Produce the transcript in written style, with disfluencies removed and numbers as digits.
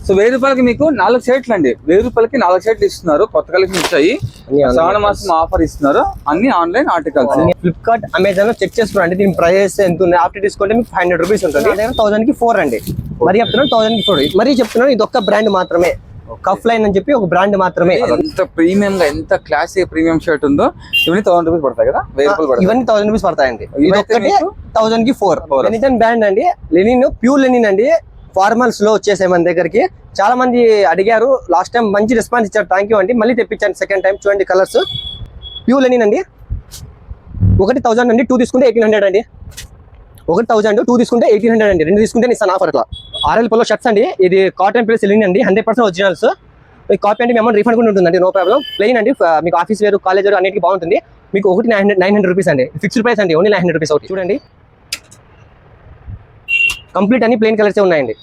So 1000 రూపాయలకి మీకు 4 షర్ట్లు అండి. 1000 రూపాయలకి 4 షర్ట్లు ఇస్తున్నారు. కొత్త కలెక్షన్ వచ్చాయి, శ్రావణ మాసం ఆఫర్ ఇస్తున్నారు. అన్ని ఆన్లైన్ ఆర్టికల్స్. ఫ్లిప్కార్ట్, అమెజాన్ లో చెక్ చేసుకోండి. దీని ప్రైస్ ఎంత ఉంది. ఆఫ్టర్ డిస్కౌంట్ మీకు 500 రూపీస్ ఉంటుంది. 1000 కి 4 అండి. మరి చెప్తున్నాను 1000 కి 4. మరి చెప్తున్నాను ఇది ఒక్క బ్రాండ్ మాత్రమే, కఫ్ లైన్ అని చెప్పి ఒక బ్రాండ్ మాత్రమే. ఎంత ప్రీమియం గా, ఎంత క్లాసీ ప్రీమియం షర్ట్ ఉందో. ఇవన్నీ 1000 రూపీస్ పడతాయి కదా, 1000 రూపాయలు పడతాయి. ఇవన్నీ 1000 రూపీస్ పడతాయండి. ఇది ఒక్కటి 1000 కి 4. లెనిన్ బ్రాండ్ అండి. లెనిన్ ప్యూర్ లెనిన్ అండి. ఫార్మల్స్ లో వచ్చేసాయి మన దగ్గరికి. చాలా మంది అడిగారు, లాస్ట్ టైం మంచి రెస్పాన్స్ ఇచ్చారు. థ్యాంక్ యూ అండి. మళ్ళీ తెప్పించాను సెకండ్ టైం. చూడండి కలర్స్, ప్యూర్ లెనిన్ అండి. ఒకటి 1000 అండి, 2 తీసుకుంటే 1800 అండి. ఒకటి 1000, 2 తీసుకుంటే 1800 అండి. 2 తీసుకుంటే ఇస్తాను ఆఫర్. అట్లా RL Polo షర్ట్స్ అండి. ఇది కాటన్ ప్లస్ లెనిన్ అండి, 100% ఒరిజినల్స్. కాపీ అంటే మీ అమౌంట్ రీఫండ్ కూడా ఉంటుందండి, నో ప్రాబ్లం. ప్లెయిన్ అండి, మీకు ఆఫీస్ వేరు, కాలేజ్ వేరు అన్నిటికీ బాగుంటుంది. మీకు ఒకటి 900 రూపీస్ అండి. ఫిక్స్డ్ ప్రైస్ అండి, ఓన్లీ 900 రూపీస్ ఒకటి. చూడండి కంప్లీట్ అన్ని ప్లెయిన్ కలర్సే ఉన్నాయండి.